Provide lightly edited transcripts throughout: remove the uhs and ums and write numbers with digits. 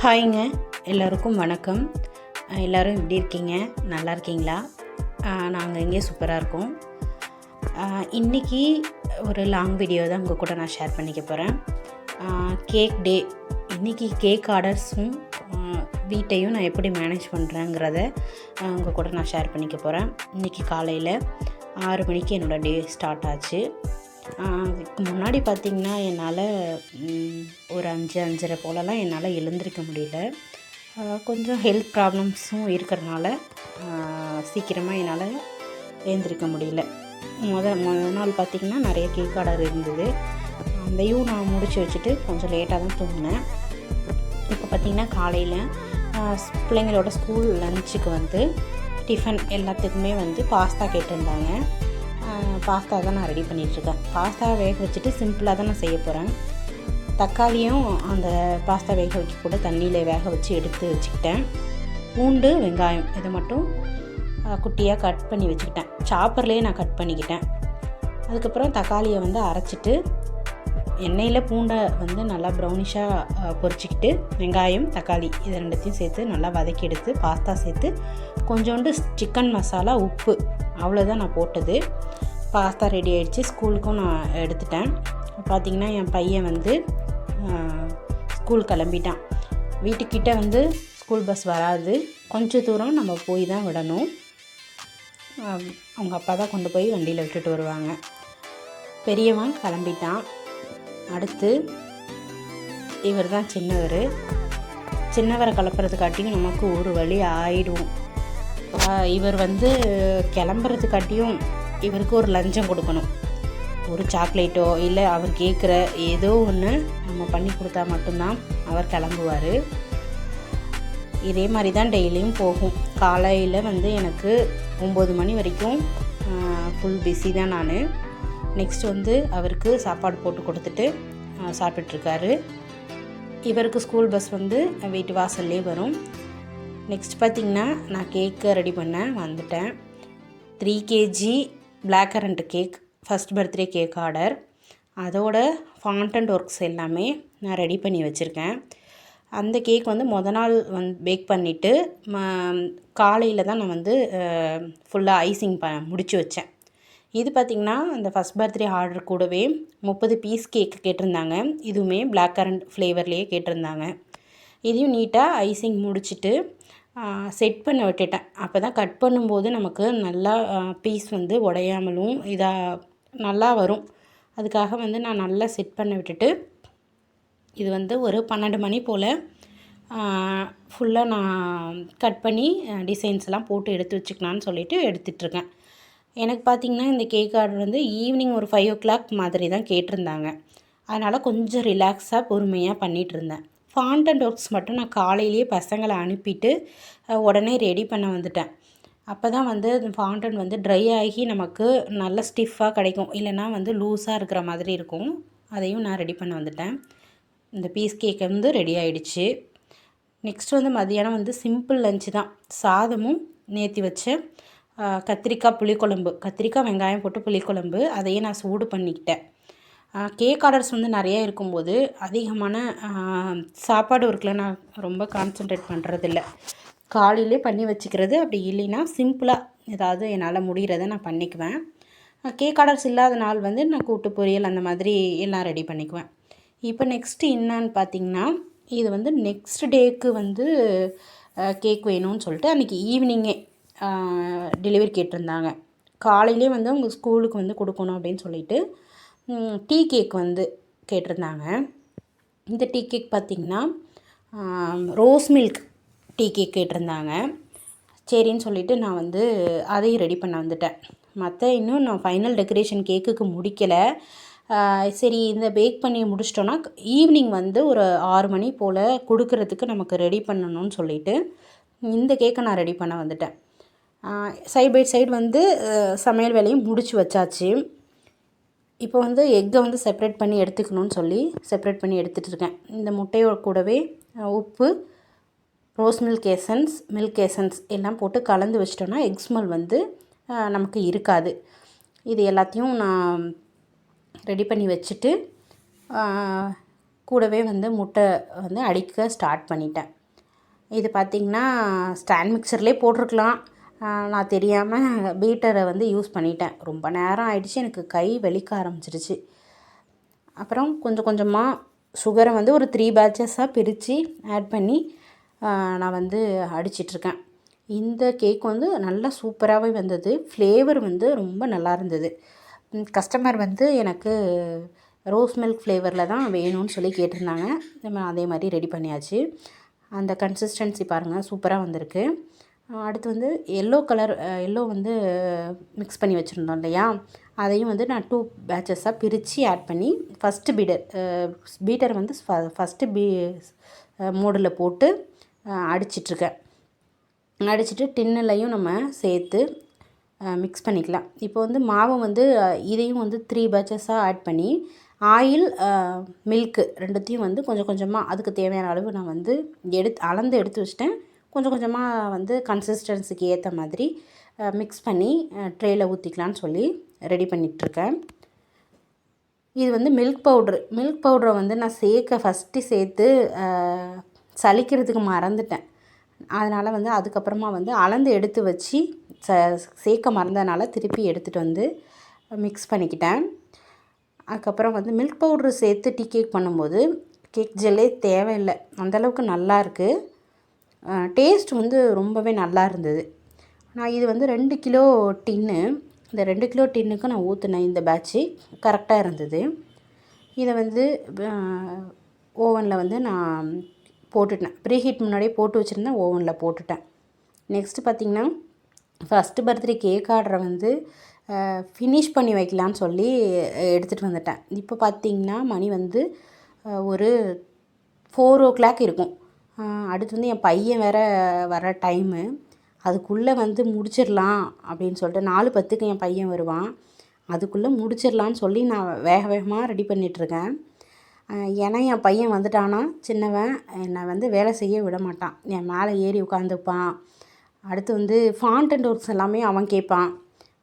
ஹாய்ங்க, எல்லோருக்கும் வணக்கம். எல்லோரும் எப்படி இருக்கீங்க? நல்லா இருக்கீங்களா? நாங்கள் இங்கே சூப்பராக இருக்கோம். இன்றைக்கி ஒரு லாங் வீடியோ தான் உங்கள் கூட நான் ஷேர் பண்ணிக்க போகிறேன். கேக் டே. இன்றைக்கி கேக் ஆர்டர்ஸும் வீட்டையும் நான் எப்படி மேனேஜ் பண்ணுறேங்கிறத உங்கள் கூட நான் ஷேர் பண்ணிக்க போகிறேன். இன்றைக்கி காலையில் 6 மணிக்கு என்னோடய டே ஸ்டார்ட் ஆச்சு. இதுக்கு முன்னாடி பார்த்திங்கன்னா என்னால் ஒரு 5-5:30 போலலாம் என்னால் எழுந்திருக்க முடியல. கொஞ்சம் ஹெல்த் ப்ராப்ளம்ஸும் இருக்கிறனால சீக்கிரமாக என்னால் எழுந்திருக்க முடியல. முதல் நாள் பார்த்திங்கன்னா நிறைய கேக் ஆர்டர் இருந்தது. அதையும் நான் முடித்து வச்சுட்டு கொஞ்சம் லேட்டாக தான் தூங்கினேன். இப்போ பார்த்திங்கன்னா காலையில் பிள்ளைங்களோட ஸ்கூல் லஞ்சுக்கு வந்து டிஃபன் எல்லாத்துக்குமே வந்து பாஸ்தா கேட்டிருந்தாங்க. பாஸ்தா தான் நான் ரெடி பண்ணிகிட்ருக்கேன். பாஸ்தாவை வேக வச்சுட்டு சிம்பிளாக தான் நான் செய்ய போகிறேன். தக்காளியும் அந்த பாஸ்தா வேக வைக்க கூட தண்ணியில் வேக வச்சு எடுத்து வச்சுக்கிட்டேன். பூண்டு, வெங்காயம் இதை மட்டும் குட்டியாக கட் பண்ணி வச்சுக்கிட்டேன். சாப்பர்லேயே நான் கட் பண்ணிக்கிட்டேன். அதுக்கப்புறம் தக்காளியை வந்து அரைச்சிட்டு எண்ணெயில் பூண்டை வந்து நல்லா ப்ரௌனிஷாக பொரிச்சிக்கிட்டு வெங்காயம், தக்காளி இது ரெண்டுத்தையும் சேர்த்து நல்லா வதக்கி எடுத்து பாஸ்தா சேர்த்து கொஞ்சோண்டு சிக்கன் மசாலா, உப்பு அவ்வளோதான் நான் போட்டது. பாஸ்தா ரெடி ஆகிடுச்சு. ஸ்கூலுக்கும் நான் எடுத்துட்டேன். பார்த்திங்கன்னா என் பையன் வந்து ஸ்கூல் கிளம்பிட்டான். வீட்டுக்கிட்ட வந்து ஸ்கூல் பஸ் வராது, கொஞ்சம் தூரம் நம்ம போய் தான் விடணும். அவங்க அப்பா தான் கொண்டு போய் வண்டியில் விட்டுட்டு வருவாங்க. பெரியவன் கிளம்பிட்டான். அடுத்து இவர் தான் சின்னவரை கிளப்புறதுக்காட்டியும் நமக்கு ஒரு வழி ஆயிடும். இவர் வந்து கிளம்புறதுக்காட்டியும் இவருக்கு ஒரு லஞ்சம் கொடுக்கணும். ஒரு சாக்லேட்டோ இல்லை அவர் கேட்குற ஏதோ ஒன்று நம்ம பண்ணி கொடுத்தா மட்டும்தான் அவர் கிளம்புவார். இதே மாதிரி தான் டெய்லியும் போகும். காலையில் வந்து எனக்கு 9 மணி வரைக்கும் ஃபுல் பிஸி தான் நான். நெக்ஸ்ட் வந்து அவருக்கு சாப்பாடு போட்டு கொடுத்துட்டு சாப்பிட்டுருக்காரு. இவருக்கு ஸ்கூல் பஸ் வந்து வீட்டு வாசல்லே வரும். நெக்ஸ்ட் பார்த்திங்கன்னா நான் கேக்கு ரெடி பண்ண வந்துட்டேன். 3 kg blackcurrant cake, first birthday cake order. அதோட ஃபாண்டன்ட் ஒர்க்ஸ் எல்லாமே நான் ரெடி பண்ணி வச்சுருக்கேன். அந்த கேக் வந்து நாள் பேக் பண்ணிவிட்டு காலையில் தான் நான் வந்து ஃபுல்லாக ஐசிங் முடித்து வச்சேன். இது பார்த்திங்கன்னா அந்த ஃபஸ்ட் பர்த்டே ஆர்டர் கூடவே 30 பீஸ் கேக் கேட்டிருந்தாங்க. இதுவுமே பிளாக் கரண்ட் ஃப்ளேவர்லேயே கேட்டிருந்தாங்க. இதையும் நீட்டாக ஐசிங் முடிச்சுட்டு செட் பண்ண விட்டுட்டேன். அப்போ தான் கட் பண்ணும்போது நமக்கு நல்லா பீஸ் வந்து உடையாமலும் இதாக நல்லா வரும். அதுக்காக வந்து நான் நல்லா செட் பண்ண விட்டுட்டு இது வந்து ஒரு 12 மணி போல் ஃபுல்லாக நான் கட் பண்ணி டிசைன்ஸ்லாம் போட்டு எடுத்து வச்சுக்கலான்னு சொல்லிவிட்டு எடுத்துகிட்ருக்கேன். எனக்கு பார்த்திங்கன்னா இந்த கேக் ஆர்டர் வந்து ஈவினிங் ஒரு 5 o'clock மாதிரி தான் கேட்டிருந்தாங்க. அதனால் கொஞ்சம் ரிலாக்ஸாக பொறுமையாக பண்ணிகிட்ருந்தேன். ஃபாண்டன்ட் ஒர்க்ஸ் மட்டும் நான் காலையிலேயே பசங்களை அனுப்பிட்டு உடனே ரெடி பண்ண வந்துட்டேன். அப்போ தான் வந்து ஃபாண்டன்ட் வந்து ட்ரை ஆகி நமக்கு நல்ல ஸ்டிஃபாக கிடைக்கும். இல்லைனா வந்து லூஸாக இருக்கிற மாதிரி இருக்கும். அதையும் நான் ரெடி பண்ண வந்துட்டேன். இந்த பீஸ் கேக் வந்து ரெடி ஆகிடுச்சு. நெக்ஸ்ட் வந்து மதியானம் வந்து சிம்பிள் லஞ்சு தான். சாதமும் நேற்று வச்ச கத்திரிக்காய் புளிக்குழம்பு, கத்திரிக்காய் வெங்காயம் போட்டு புளிக்குழம்பு, அதையே நான் சூடு பண்ணிக்கிட்டேன். கேக் ஆர்டர்ஸ் வந்து நிறைய இருக்கும்போது அதிகமான சாப்பாடு ஒர்க்கில் நான் ரொம்ப கான்சன்ட்ரேட் பண்ணுறதில்ல. காலையிலே பண்ணி வச்சுக்கிறது. அப்படி இல்லைன்னா சிம்பிளாக ஏதாவது என்னால் முடிகிறத நான் பண்ணிக்குவேன். கேக் ஆர்டர்ஸ் இல்லாத நாள் வந்து நான் கூட்டு பொரியல் அந்த மாதிரி எல்லாம் ரெடி பண்ணிக்குவேன். இப்போ நெக்ஸ்ட்டு என்னான்னு பார்த்திங்கன்னா, இது வந்து நெக்ஸ்ட் டேக்கு வந்து கேக் வேணும்னு சொல்லிட்டு அன்றைக்கி ஈவினிங்கே டெலிவரி கேட்டிருந்தாங்க. காலையிலே வந்து அவங்க ஸ்கூலுக்கு வந்து கொடுக்கணும் அப்படின்னு சொல்லிட்டு டீ கேக் வந்து கேட்டிருந்தாங்க. இந்த டீ கேக் பார்த்திங்கன்னா ரோஸ் மில்க் டீ கேக் கேட்டிருந்தாங்க. சரின்னு சொல்லிவிட்டு நான் வந்து அதையும் ரெடி பண்ண வந்துட்டேன். இன்னும் நான் ஃபைனல் டெக்கரேஷன் கேக்குக்கு முடிக்கலை. சரி இந்த பேக் பண்ணி முடிச்சிட்டோன்னா ஈவினிங் வந்து ஒரு 6 மணி போல் கொடுக்கறதுக்கு நமக்கு ரெடி பண்ணணும்னு சொல்லிவிட்டு இந்த கேக்கை நான் ரெடி பண்ண வந்துட்டேன். சைட் பை சைடு வந்து சமையல் வேலையும் முடிச்சு வச்சாச்சு. இப்போ வந்து எக்கை வந்து செப்ரேட் பண்ணி எடுத்துக்கணும்னு சொல்லி செப்ரேட் பண்ணி எடுத்துகிட்டு இருக்கேன். இந்த முட்டையோட கூடவே உப்பு, ரோஸ் மில்க் எசன்ஸ் எல்லாம் போட்டு கலந்து வச்சிட்டோன்னா எக் ஸ்மெல் வந்து நமக்கு இருக்காது. இது எல்லாத்தையும் நான் ரெடி பண்ணி வச்சுட்டு கூடவே வந்து முட்டை வந்து அடிக்க ஸ்டார்ட் பண்ணிட்டேன். இது பார்த்திங்கன்னா ஸ்டாண்ட் மிக்சர்லேயே போட்டிருக்கலாம். நான் தெரியாமல் பீட்டரை வந்து யூஸ் பண்ணிட்டேன். ரொம்ப நேரம் ஆயிடுச்சு, எனக்கு கை வலிக்க ஆரம்பிச்சிருச்சு. அப்புறம் கொஞ்சம் கொஞ்சமாக சுகரை வந்து ஒரு 3 பேட்சஸாக பிரித்து ஆட் பண்ணி நான் வந்து அடிச்சிட்ருக்கேன். இந்த கேக் வந்து நல்லா சூப்பராகவே வந்தது. ஃப்ளேவர் வந்து ரொம்ப நல்லா இருந்தது. கஸ்டமர் வந்து எனக்கு ரோஸ் மில்க் ஃப்ளேவரில் தான் வேணும்னு சொல்லி கேட்டிருந்தாங்க. நம்ம அதே மாதிரி ரெடி பண்ணியாச்சு. அந்த கன்சிஸ்டன்சி பாருங்கள், சூப்பராக வந்திருக்கு. அடுத்து வந்து எல்லோ வந்து மிக்ஸ் பண்ணி வச்சுருந்தோம் இல்லையா, அதையும் வந்து நான் 2 பேட்சஸாக பிரித்து ஆட் பண்ணி ஃபஸ்ட்டு பீட்டர் வந்து ஃபஸ்ட்டு மோடில் போட்டு அடிச்சிட்ருக்கேன். அடிச்சுட்டு டின்னுலையும் நம்ம சேர்த்து மிக்ஸ் பண்ணிக்கலாம். இப்போ வந்து மாவு வந்து இதையும் வந்து 3 பேட்சஸாக ஆட் பண்ணி ஆயில், மில்க்கு ரெண்டுத்தையும் வந்து கொஞ்சம் கொஞ்சமாக அதுக்கு தேவையான அளவு நான் வந்து அளந்து எடுத்து வச்சிட்டேன். கொஞ்சம் கொஞ்சமாக வந்து கன்சிஸ்டன்சிக்கு ஏற்ற மாதிரி மிக்ஸ் பண்ணி ட்ரேயில் ஊற்றிக்கலான்னு சொல்லி ரெடி பண்ணிகிட்ருக்கேன். இது வந்து மில்க் பவுட்ரை வந்து நான் ஃபஸ்ட்டு சேர்த்து சலிக்கிறதுக்கு மறந்துட்டேன். அதனால் வந்து அதுக்கப்புறமா வந்து அளந்து எடுத்து வச்சு சேர்க்க மறந்ததுனால திருப்பி எடுத்துகிட்டு வந்து மிக்ஸ் பண்ணிக்கிட்டேன். அதுக்கப்புறம் வந்து மில்க் பவுட்ரு சேர்த்து டீ கேக் பண்ணும்போது கேக் ஜெல்லே தேவையில்லை, அந்தளவுக்கு நல்லாயிருக்கு. டேஸ்ட் வந்து ரொம்பவே நல்லா இருந்தது. நான் இது வந்து 2 கிலோ டின்னு, இந்த 2 கிலோ டின்னுக்கு நான் ஊற்றினேன். இந்த பேட்ச்சு கரெக்டாக இருந்தது. இதை வந்து ஓவனில் வந்து நான் போட்டுட்டேன். ப்ரீஹீட் முன்னாடியே போட்டு வச்சுருந்தேன், ஓவனில் போட்டுட்டேன். நெக்ஸ்ட்டு பார்த்திங்கன்னா ஃபஸ்ட்டு பர்த்டே கேக் ஆர்டரை வந்து ஃபினிஷ் பண்ணி வைக்கலான்னு சொல்லி எடுத்துகிட்டு வந்துட்டேன். இப்போ பார்த்திங்கன்னா மணி வந்து ஒரு 4 o'clock இருக்கும். அடுத்து வந்து என் பையன் வேறு வர டைமு, அதுக்குள்ளே வந்து முடிச்சிடலாம் அப்படின்னு சொல்லிட்டு 4:10க்கு என் பையன் வருவான். அதுக்குள்ளே முடிச்சிடலான்னு சொல்லி நான் வேகமாக ரெடி பண்ணிகிட்ருக்கேன். ஏன்னா என் பையன் வந்துட்டானா சின்னவன் என்னை வந்து வேலை செய்ய விட மாட்டான். என் மேலே ஏறி உட்காந்துப்பான். அடுத்து வந்து ஃபாண்டன்ட் ஒர்க்ஸ் எல்லாமே அவன் கேட்பான்.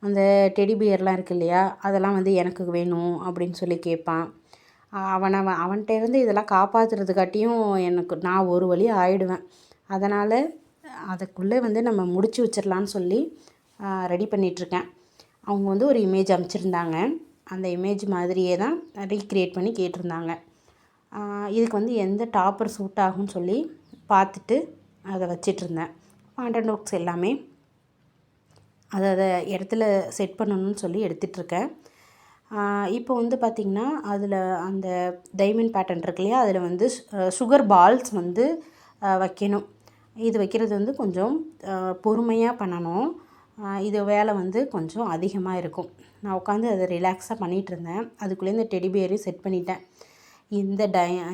அந்த டெடி பியர்லாம் இருக்குது இல்லையா, அதெல்லாம் வந்து எனக்கு வேணும் அப்படின்னு சொல்லி கேட்பான். அவன்கிட்ட இருந்து இதெல்லாம் காப்பாற்றுறதுக்காட்டியும் நான் ஒரு வழி ஆகிடுவேன். அதனால் அதுக்குள்ளே வந்து நம்ம முடிச்சு வச்சிடலான்னு சொல்லி ரெடி பண்ணிகிட்ருக்கேன். அவங்க வந்து ஒரு இமேஜ் அனுப்பிச்சிருந்தாங்க. அந்த இமேஜ் மாதிரியே தான் ரீக்ரியேட் பண்ணி கேட்டிருந்தாங்க. இதுக்கு வந்து எந்த டாப்பர் சூட் ஆகும்னு சொல்லி பார்த்துட்டு அதை வச்சிட்ருந்தேன். ஃபாண்டன்ட் ஒர்க்ஸ் எல்லாமே அதை இடத்துல செட் பண்ணணும்னு சொல்லி எடுத்துகிட்ருக்கேன். இப்போ வந்து பார்த்திங்கன்னா அதில் அந்த டைமண்ட் பேட்டர்ன் இருக்கு இல்லையா, அதில் வந்து சுகர் பால்ஸ் வந்து வைக்கணும். இது வைக்கிறது வந்து கொஞ்சம் பொறுமையாக பண்ணணும். இது வேலை வந்து கொஞ்சம் அதிகமாக இருக்கும். நான் உட்காந்து அதை ரிலாக்ஸாக பண்ணிகிட்ருந்தேன். அதுக்குள்ளே இந்த டெடி பியரையும் செட் பண்ணிட்டேன்.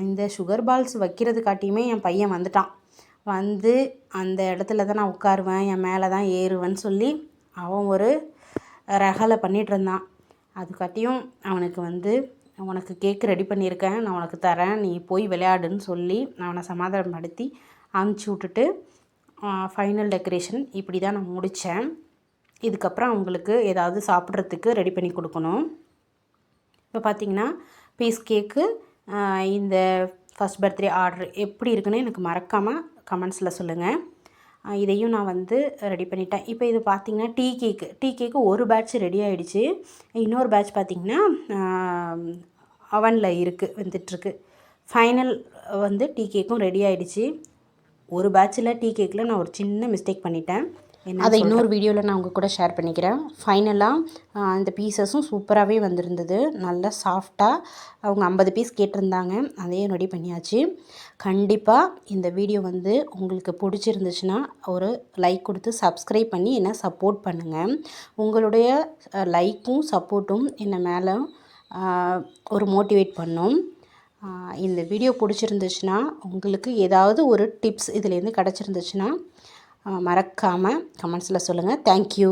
இந்த சுகர் பால்ஸ் வைக்கிறதுக்காட்டியுமே என் பையன் வந்துட்டான். வந்து அந்த இடத்துல தான் நான் உட்காருவேன், என் மேலே தான் ஏறுவேன்னு சொல்லி அவன் ஒரு ரகலை பண்ணிகிட்ருந்தான். அதுக்காட்டியும் அவனுக்கு வந்து உனக்கு கேக் ரெடி பண்ணியிருக்கேன், நான் உனக்கு தரேன், நீ போய் விளையாடுன்னு சொல்லி அவனை சமாதானப்படுத்தி அனுப்பிச்சி விட்டுட்டு ஃபைனல் டெக்கரேஷன் இப்படி தான் நான் முடித்தேன். இதுக்கப்புறம் அவங்களுக்கு ஏதாவது சாப்பிட்றதுக்கு ரெடி பண்ணி கொடுக்கணும். இப்போ பார்த்திங்கன்னா பீஸ் கேக்கு இந்த ஃபஸ்ட் பர்த்டே ஆர்டர் எப்படி இருக்குன்னு எனக்கு மறக்காமல் கமெண்ட்ஸில் சொல்லுங்கள். இதையும் நான் வந்து ரெடி பண்ணிட்டேன். இப்போ இது பார்த்திங்கன்னா டீ கேக்கு ஒரு பேட்ச் ரெடி ஆகிடுச்சு. இன்னொரு பேட்ச் பார்த்திங்கன்னா அவனில் வந்துட்டுருக்கு. ஃபைனல் வந்து டீ கேக்கும் ரெடி ஆகிடுச்சு. ஒரு பேட்சில் டீ கேக்கில் நான் ஒரு சின்ன மிஸ்டேக் பண்ணிட்டேன். அதை இன்னொரு வீடியோவில் நான் உங்கள் கூட ஷேர் பண்ணிக்கிறேன். ஃபைனலாக இந்த பீசஸும் சூப்பராகவே வந்திருந்தது. நல்லா சாஃப்டாக அவங்க 50 பீஸ் கேட்டிருந்தாங்க, அதையும் ரெடி பண்ணியாச்சு. கண்டிப்பாக இந்த வீடியோ வந்து உங்களுக்கு பிடிச்சிருந்துச்சுன்னா ஒரு லைக் கொடுத்து சப்ஸ்கிரைப் பண்ணி என்னை சப்போர்ட் பண்ணுங்கள். உங்களுடைய லைக்கும் சப்போர்ட்டும் என்னை மேலே ஒரு மோட்டிவேட் பண்ணும். இந்த வீடியோ பிடிச்சிருந்துச்சுன்னா, உங்களுக்கு ஏதாவது ஒரு டிப்ஸ் இதுலேருந்து கிடச்சிருந்துச்சுன்னா மறக்காமல் கமெண்ட்ஸில் சொல்லுங்கள். தேங்க்யூ.